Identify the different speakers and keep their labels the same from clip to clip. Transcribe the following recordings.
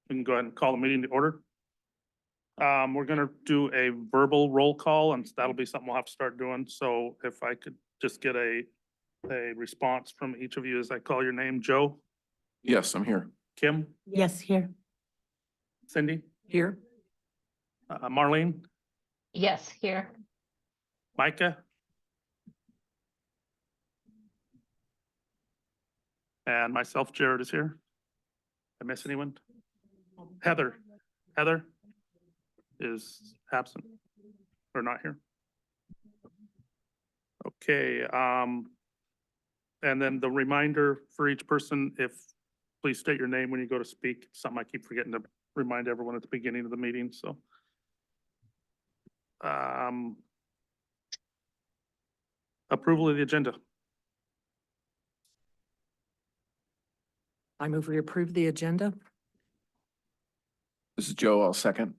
Speaker 1: We can go ahead and call the meeting to order. We're gonna do a verbal roll call, and that'll be something we'll have to start doing. So if I could just get a response from each of you as I call your name. Joe,
Speaker 2: Yes, I'm here.
Speaker 1: Kim,
Speaker 3: Yes, here.
Speaker 1: Cindy,
Speaker 3: Here.
Speaker 1: Marlene,
Speaker 4: Yes, here.
Speaker 1: Micah, and myself, Jared, is here. I miss anyone? Heather is absent or not here. Okay, and then the reminder for each person, please state your name when you go to speak. Something I keep forgetting to remind everyone at the beginning of the meeting, so. Approval of the agenda.
Speaker 3: I move we approve the agenda.
Speaker 2: This is Joe. I'll second.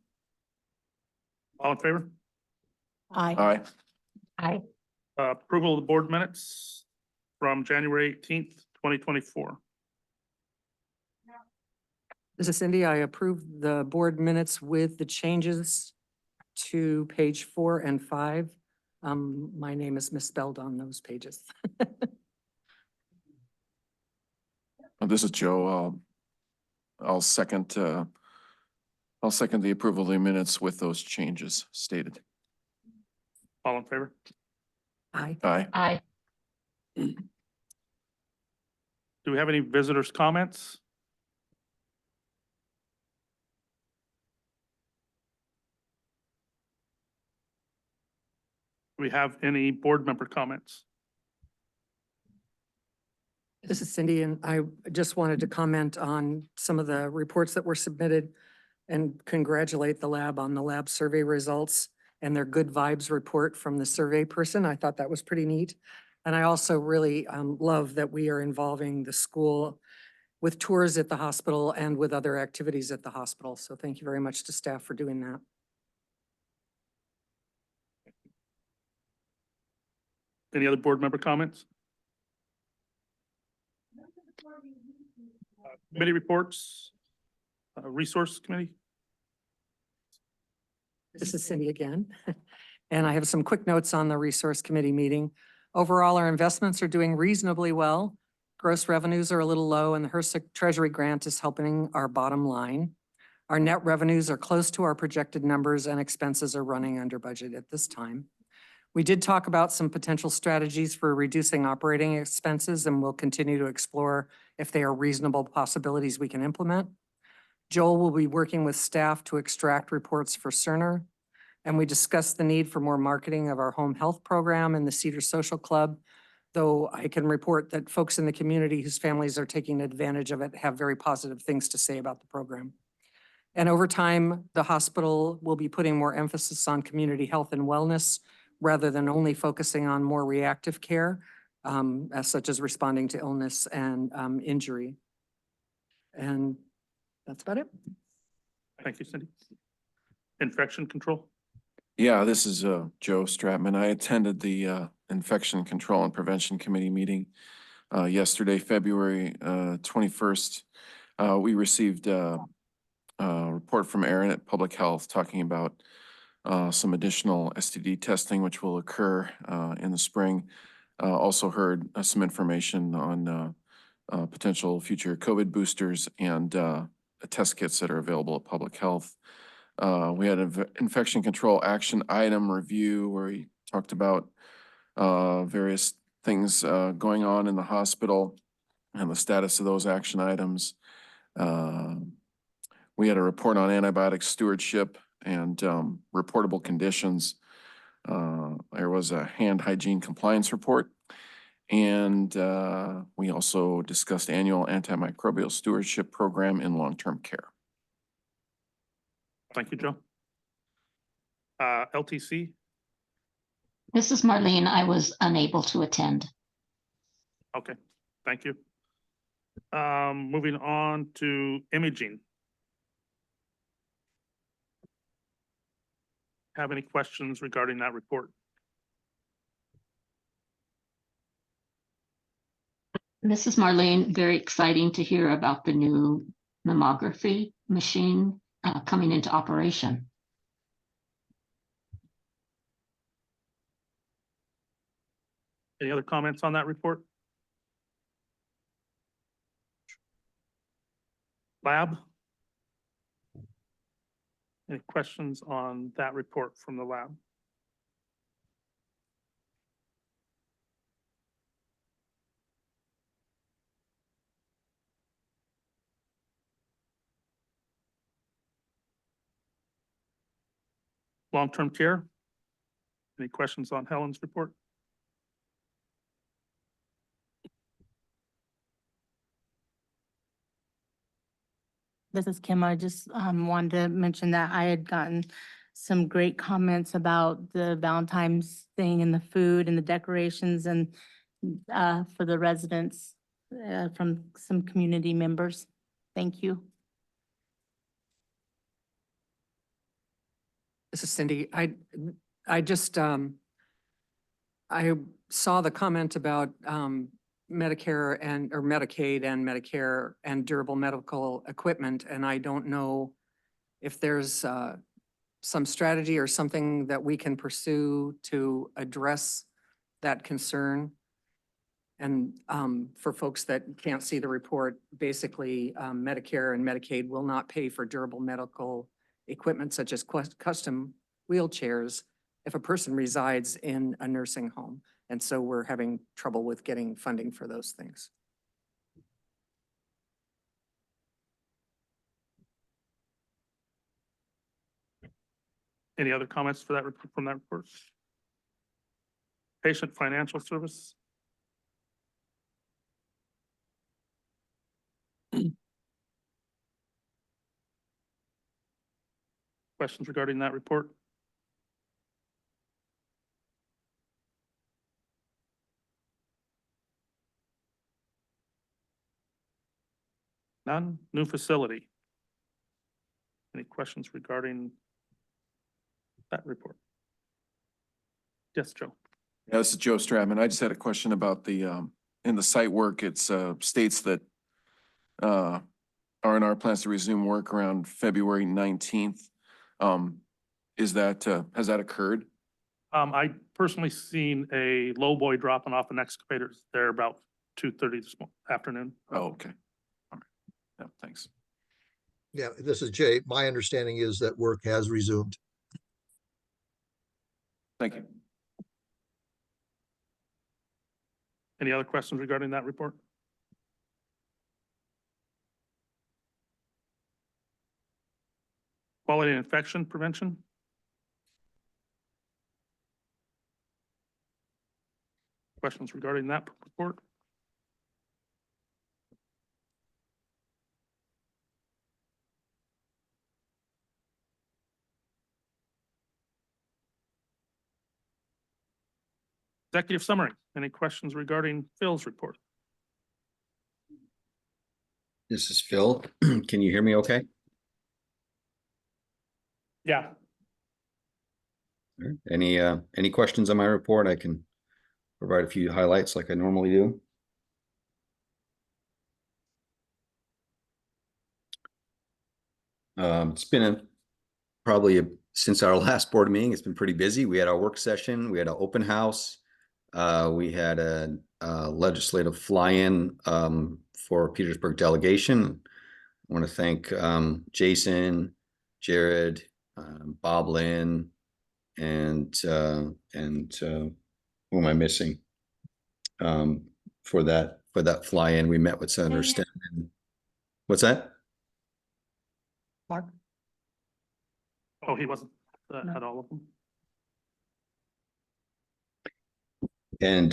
Speaker 1: All in favor?
Speaker 3: Aye.
Speaker 2: Aye.
Speaker 4: Aye.
Speaker 1: Approval of the board minutes from January 18th, 2024.
Speaker 3: This is Cindy. I approve the board minutes with the changes to page 4 and 5. My name is misspelled on those pages.
Speaker 2: This is Joe. I'll second the approval of the minutes with those changes stated.
Speaker 1: All in favor?
Speaker 3: Aye.
Speaker 2: Aye.
Speaker 4: Aye.
Speaker 1: Do we have any visitors' comments? Do we have any board member comments?
Speaker 3: This is Cindy, and I just wanted to comment on some of the reports that were submitted and congratulate the lab on the lab survey results and their good vibes report from the survey person. I thought that was pretty neat. And I also really love that we are involving the school with tours at the hospital and with other activities at the hospital. So thank you very much to staff for doing that.
Speaker 1: Any other board member comments? Committee reports, resource committee.
Speaker 3: This is Cindy again. And I have some quick notes on the resource committee meeting. Overall, our investments are doing reasonably well. Gross revenues are a little low and the HRSA Treasury grant is helping our bottom line. Our net revenues are close to our projected numbers and expenses are running under budget at this time. We did talk about some potential strategies for reducing operating expenses and we'll continue to explore if they are reasonable possibilities we can implement. Joel will be working with staff to extract reports for Cerner. And we discussed the need for more marketing of our home health program and the Cedar Social Club, though I can report that folks in the community whose families are taking advantage of it have very positive things to say about the program. And over time, the hospital will be putting more emphasis on community health and wellness rather than only focusing on more reactive care, as such as responding to illness and injury. And that's about it.
Speaker 1: Thank you, Cindy. Infection control.
Speaker 2: Yeah, this is Joe Stratman. I attended the Infection Control and Prevention Committee meeting yesterday, February 21st. We received a report from Aaron at Public Health talking about some additional STD testing, which will occur in the spring. Also heard some information on potential future COVID boosters and test kits that are available at Public Health. We had an infection control action item review where we talked about various things going on in the hospital and the status of those action items. We had a report on antibiotic stewardship and reportable conditions. There was a hand hygiene compliance report. And we also discussed annual antimicrobial stewardship program in long-term care.
Speaker 1: Thank you, Joe. LTC.
Speaker 4: This is Marlene. I was unable to attend.
Speaker 1: Okay, thank you. Moving on to imaging. Have any questions regarding that report?
Speaker 4: This is Marlene. Very exciting to hear about the new mammography machine coming into operation.
Speaker 1: Any other comments on that report? Lab? Any questions on that report from the lab? Long-term care? Any questions on Helen's report?
Speaker 5: This is Kim. I just wanted to mention that I had gotten some great comments about the Valentine's thing and the food and the decorations and for the residents from some community members. Thank you.
Speaker 3: This is Cindy. I just, I saw the comment about Medicare and, or Medicaid and Medicare and durable medical equipment, and I don't know if there's some strategy or something that we can pursue to address that concern. And for folks that can't see the report, basically Medicare and Medicaid will not pay for durable medical equipment such as custom wheelchairs if a person resides in a nursing home. And so we're having trouble with getting funding for those things.
Speaker 1: Any other comments for that from that report? Patient financial service? Questions regarding that report? None. New facility? Any questions regarding that report? Yes, Joe.
Speaker 2: Yeah, this is Joe Stratman. I just had a question about the, in the site work, it's, states that, R&R plans to resume work around February 19th. Is that, has that occurred?
Speaker 1: I personally seen a low boy dropping off an excavator there about 2:30 this afternoon.
Speaker 2: Oh, okay. All right. Yeah, thanks.
Speaker 6: Yeah, this is Jay. My understanding is that work has resumed.
Speaker 2: Thank you.
Speaker 1: Any other questions regarding that report? Quality and infection prevention? Questions regarding that report? Executive summary. Any questions regarding Phil's report?
Speaker 7: This is Phil. Can you hear me okay?
Speaker 1: Yeah.
Speaker 7: Any questions on my report? I can provide a few highlights like I normally do. It's been since our last board meeting, it's been pretty busy. We had our work session, we had an open house. We had a legislative fly-in for Petersburg delegation. I want to thank Jason, Jared, Bob Lynn, and who am I missing? For that fly-in, we met with Senator Stedman. What's that?
Speaker 3: Mark?
Speaker 1: Oh, he wasn't
Speaker 3: No.
Speaker 1: at all of them.
Speaker 7: And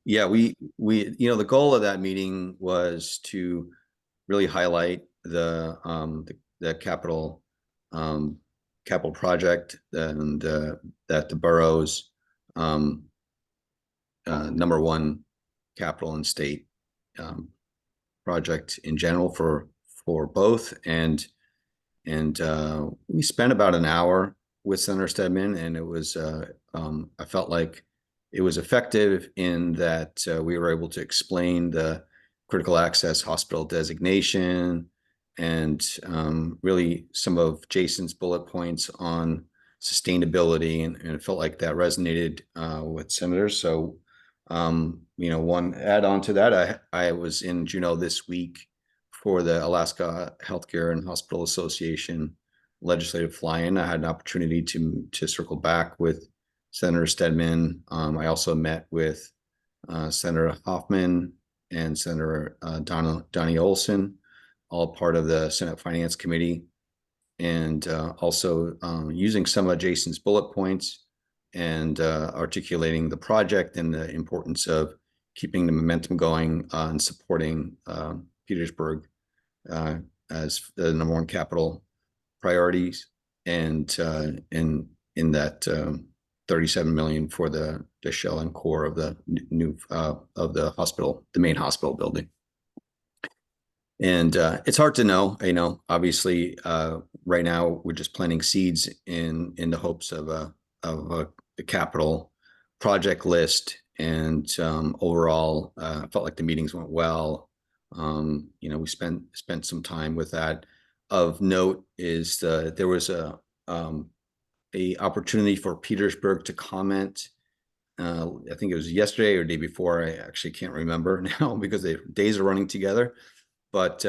Speaker 7: yeah, we the goal of that meeting was to really highlight the capital project and that the borough's #1 capital and state project in general for both. And we spent about an hour with Senator Stedman, and it was I felt like it was effective in that we were able to explain the critical access hospital designation, and really some of Jason's bullet points on sustainability, and it felt like that resonated with senators. So, one add on to that, I was in Juneau this week for the Alaska Healthcare and Hospital Association legislative fly-in. I had an opportunity to circle back with Senator Stedman. I also met with Senator Hoffman and Senator Donnie Olson, all part of the Senate Finance Committee, and also using some of Jason's bullet points and articulating the project and the importance of keeping the momentum going and supporting Petersburg as the #1 capital priorities, and in that 37 million for the shell and core of the new of the hospital, the main hospital building. And it's hard to know, obviously right now we're just planting seeds in the hopes of a capital project list. And overall, I felt like the meetings went well. We spent some time with that. Of note is there was a opportunity for Petersburg to comment. I think it was yesterday or day before. I actually can't remember now because the days are running together. But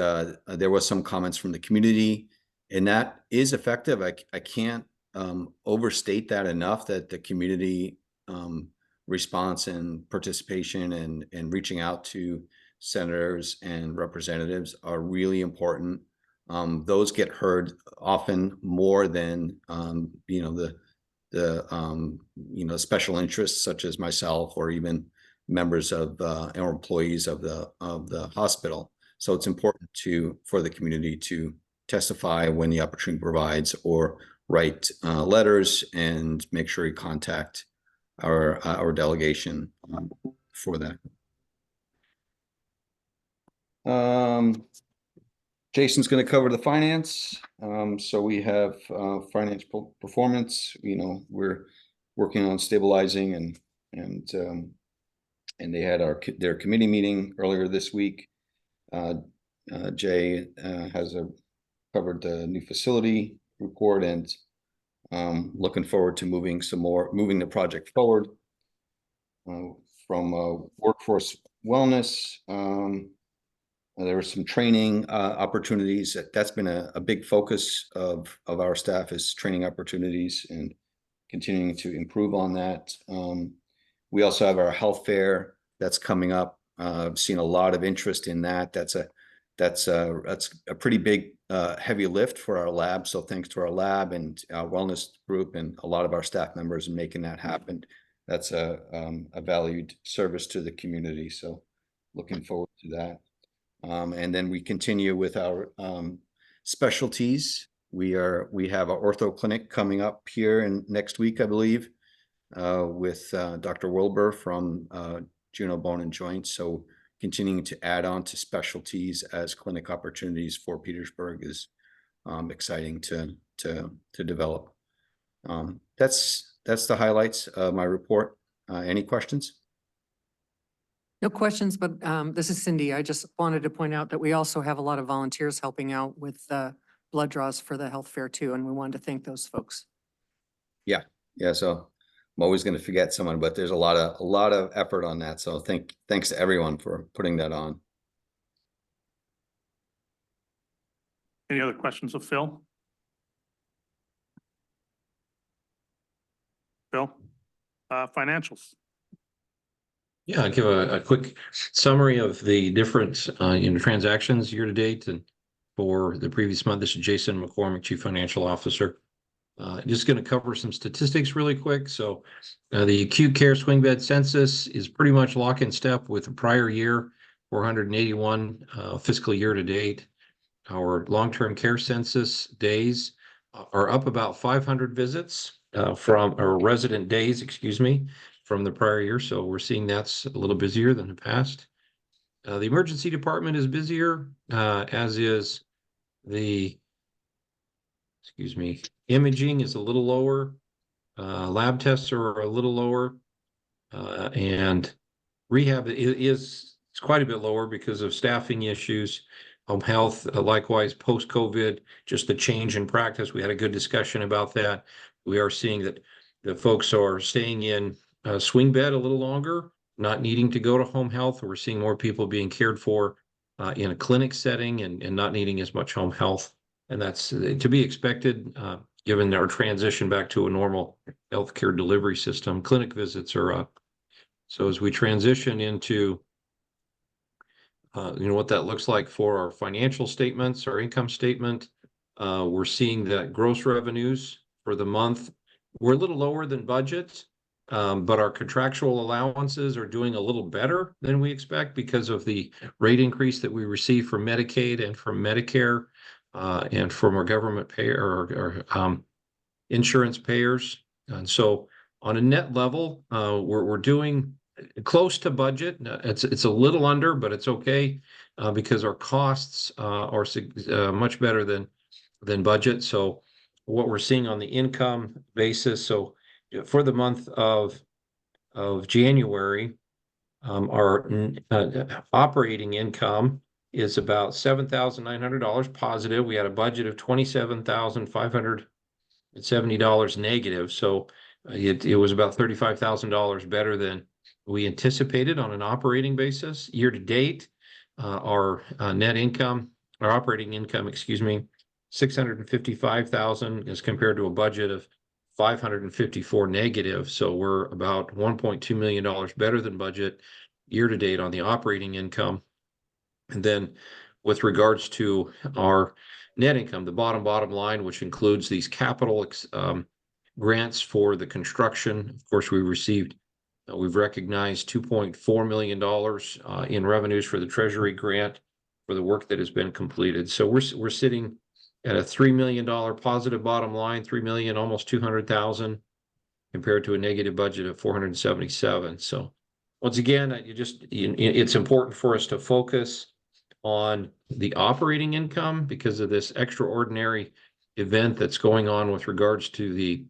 Speaker 7: there was some comments from the community, and that is effective. I can't overstate that enough, that the community response and participation and reaching out to senators and representatives are really important. Those get heard often more than the special interests such as myself or even members of or employees of the hospital. So it's important for the community to testify when the opportunity provides, or write letters and make sure you contact our delegation for that. Jason's going to cover the finance. So we have financial performance. We're working on stabilizing, and they had their committee meeting earlier this week. Jay has covered the new facility report, and looking forward to moving the project forward. From workforce wellness, there were some training opportunities. That's been a big focus of our staff, is training opportunities and continuing to improve on that. We also have our health fair that's coming up. I've seen a lot of interest in that. That's a pretty big heavy lift for our lab. So thanks to our lab and our wellness group and a lot of our staff members in making that happen. That's a valued service to the community. So looking forward to that. And then we continue with our specialties. We have our ortho clinic coming up here next week, I believe, with Dr. Wilbur from Juneau Bone and Joint. So continuing to add on to specialties as clinic opportunities for Petersburg is exciting to develop. That's the highlights of my report. Any questions?
Speaker 3: No questions, but this is Cindy. I just wanted to point out that we also have a lot of volunteers helping out with blood draws for the health fair too, and we wanted to thank those folks.
Speaker 7: Yeah. So I'm always going to forget someone, but there's a lot of effort on that. So thanks to everyone for putting that on.
Speaker 1: Any other questions of Phil? Phil, financials.
Speaker 8: Yeah, I'll give a quick summary of the different transactions year to date and for the previous month. This is Jason McCormick, Chief Financial Officer. Just going to cover some statistics really quick. So the acute care swing bed census is pretty much lock in step with the prior year, 481 fiscal year to date. Our long-term care census days are up about 500 visits resident days, from the prior year. So we're seeing that's a little busier than the past. The emergency department is busier, as is the, imaging is a little lower. Lab tests are a little lower. And rehab is quite a bit lower because of staffing issues. Home health, likewise, post-COVID, just the change in practice. We had a good discussion about that. We are seeing that the folks are staying in swing bed a little longer, not needing to go to home health. We're seeing more people being cared for in a clinic setting and not needing as much home health. And that's to be expected, given our transition back to a normal healthcare delivery system. Clinic visits are up. So as we transition into what that looks like for our financial statements, our income statement, we're seeing that gross revenues for the month were a little lower than budget, but our contractual allowances are doing a little better than we expect because of the rate increase that we receive from Medicaid and from Medicare, and from our government payer or insurance payers. And so on a net level, we're doing close to budget. It's a little under, but it's okay because our costs are much better than budget. So what we're seeing on the income basis, so for the month of January, our operating income is about $7,900 positive. We had a budget of $27,570 negative. So it was about $35,000 better than we anticipated on an operating basis. Year to date, our net income, our operating income, excuse me, 655,000 as compared to a budget of 554 negative. So we're about $1.2 million better than budget year to date on the operating income. And then with regards to our net income, the bottom line, which includes these capital grants for the construction. Of course, we've recognized $2.4 million in revenues for the Treasury grant for the work that has been completed. So we're sitting at a $3 million positive bottom line, 3 million, almost 200,000, compared to a negative budget of 477. So once again, it's important for us to focus on the operating income because of this extraordinary event that's going on with regards to the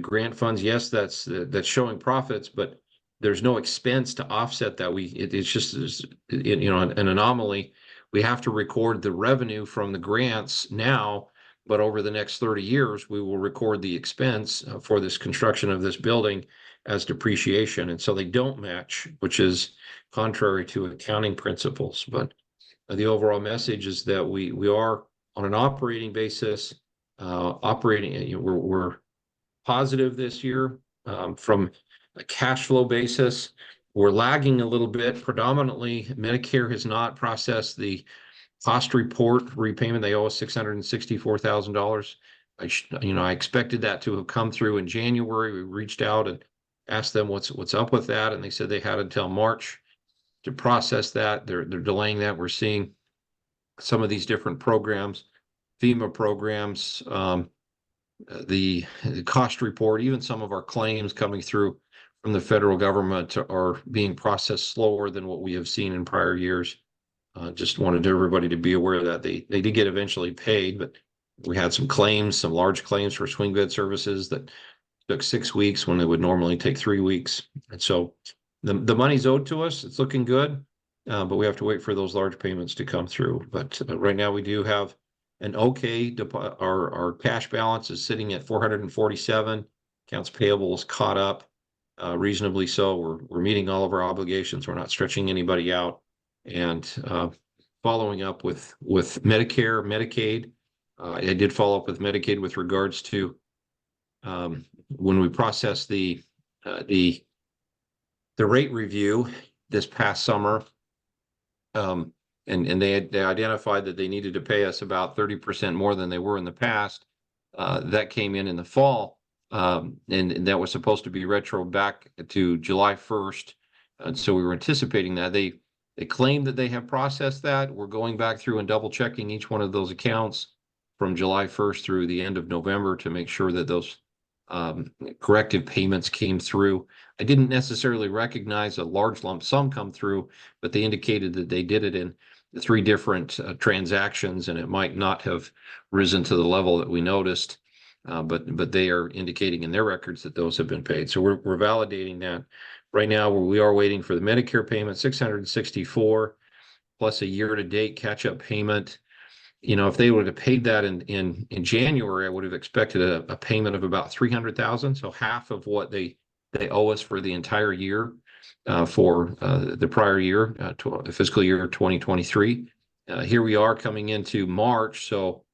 Speaker 8: grant funds. Yes, that's showing profits, but there's no expense to offset that. It's just an anomaly. We have to record the revenue from the grants now, but over the next 30 years, we will record the expense for this construction of this building as depreciation. And so they don't match, which is contrary to accounting principles. But the overall message is that we are on an operating basis, we're positive this year. From a cash flow basis, we're lagging a little bit. Predominantly, Medicare has not processed the cost report repayment. They owe us $664,000. I expected that to have come through in January. We reached out and asked them what's up with that, and they said they had until March to process that. They're delaying that. We're seeing some of these different programs, FEMA programs, the cost report, even some of our claims coming through from the federal government are being processed slower than what we have seen in prior years. Just wanted everybody to be aware that they did get eventually paid, but we had some claims, some large claims for swing bed services that took 6 weeks when it would normally take 3 weeks. And so the money's owed to us. It's looking good, but we have to wait for those large payments to come through. But right now we do have an okay, our cash balance is sitting at 447. Accounts payable is caught up reasonably so. We're meeting all of our obligations. We're not stretching anybody out. And following up with Medicare, Medicaid, I did follow up with Medicaid with regards to when we processed the rate review this past summer. And they identified that they needed to pay us about 30% more than they were in the past. That came in the fall, and that was supposed to be retro back to July 1st. And so we were anticipating that. They claim that they have processed that. We're going back through and double checking each one of those accounts from July 1st through the end of November to make sure that those corrective payments came through. I didn't necessarily recognize a large lump sum come through, but they indicated that they did it in 3 different transactions, and it might not have risen to the level that we noticed, but they are indicating in their records that those have been paid. So we're validating that. Right now, we are waiting for the Medicare payment, 664. plus a year-to-date catch-up payment. You know, if they would have paid that in January, I would have expected a payment of about 300,000. So half of what they owe us for the entire year, for the prior year, fiscal year 2023. Here we are coming into March, so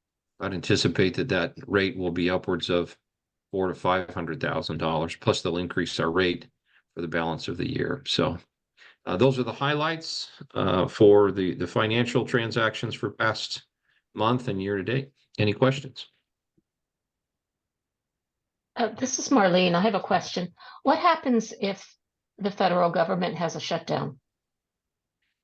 Speaker 8: I'd anticipate that rate will be upwards of $400,000 to $500,000. Plus, they'll increase our rate for the balance of the year. So those are the highlights for the financial transactions for past month and year to date. Any questions?
Speaker 4: This is Marlene. I have a question. What happens if the federal government has a shutdown?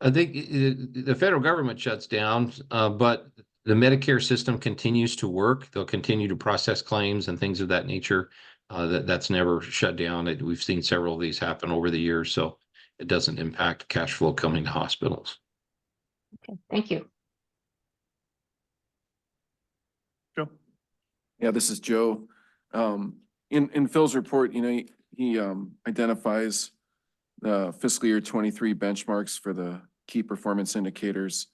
Speaker 8: I think the federal government shuts down, but the Medicare system continues to work. They'll continue to process claims and things of that nature. That's never shut down. We've seen several of these happen over the years, so it doesn't impact cash flow coming to hospitals.
Speaker 4: Okay, thank you.
Speaker 1: Joe?
Speaker 2: Yeah, this is Joe. In Phil's report, you know, he identifies the fiscal year 23 benchmarks for the key performance indicators,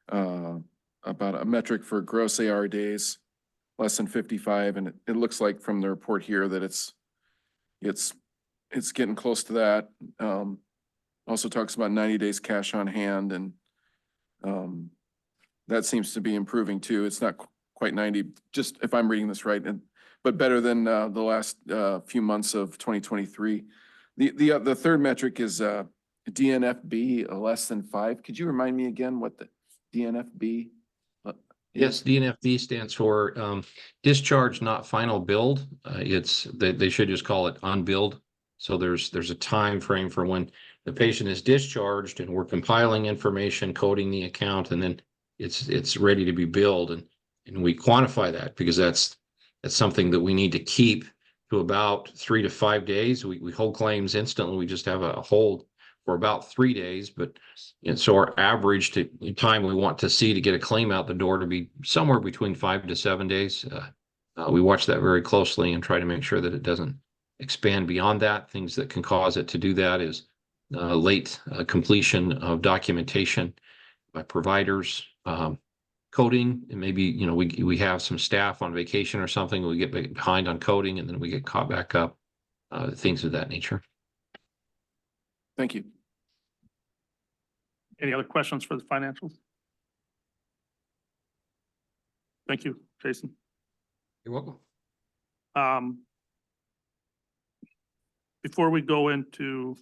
Speaker 2: about a metric for gross AR days, less than 55. And it looks like from the report here that it's getting close to that. Also talks about 90 days cash on hand, and that seems to be improving too. It's not quite 90, just if I'm reading this right, but better than the last few months of 2023. The third metric is DNFB less than 5. Could you remind me again what the DNFB?
Speaker 8: Yes, DNFB stands for discharge not final billed. They should just call it unbilled. So there's a time frame for when the patient is discharged and we're compiling information, coding the account, and then it's ready to be billed, and we quantify that because that's something that we need to keep to about 3 to 5 days. We hold claims instantly. We just have a hold for about 3 days, but so our average time we want to see to get a claim out the door to be somewhere between 5 to 7 days. We watch that very closely and try to make sure that it doesn't expand beyond that. Things that can cause it to do that is late completion of documentation by providers, coding, and maybe, you know, we have some staff on vacation or something, we get behind on coding and then we get caught back up, things of that nature.
Speaker 2: Thank you.
Speaker 1: Any other questions for the financials? Thank you, Jason.
Speaker 8: You're welcome.
Speaker 1: Before we go into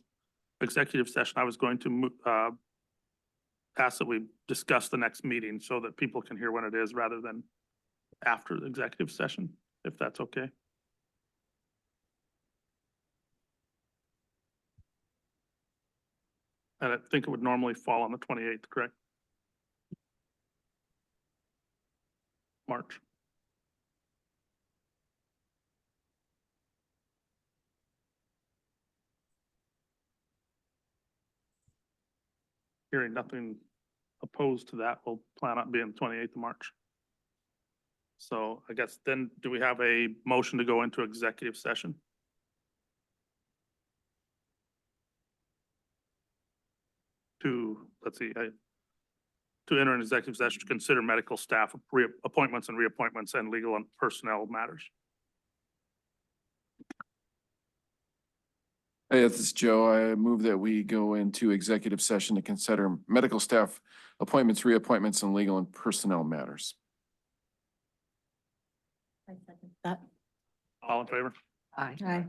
Speaker 1: executive session, I was going to ask that we discuss the next meeting so that people can hear when it is rather than after the executive session, if that's okay. And I think it would normally fall on the 28th, correct? March. Hearing nothing opposed to that, we'll plan on being the 28th of March. So I guess then, do we have a motion to go into executive session? Let's see, to enter an executive session to consider medical staff appointments and reappointments and legal and personnel matters.
Speaker 2: Hey, this is Joe. I move that we go into executive session to consider medical staff appointments, reappointments, and legal and personnel matters.
Speaker 5: I second that.
Speaker 1: All in favor?
Speaker 3: Aye.
Speaker 5: Aye.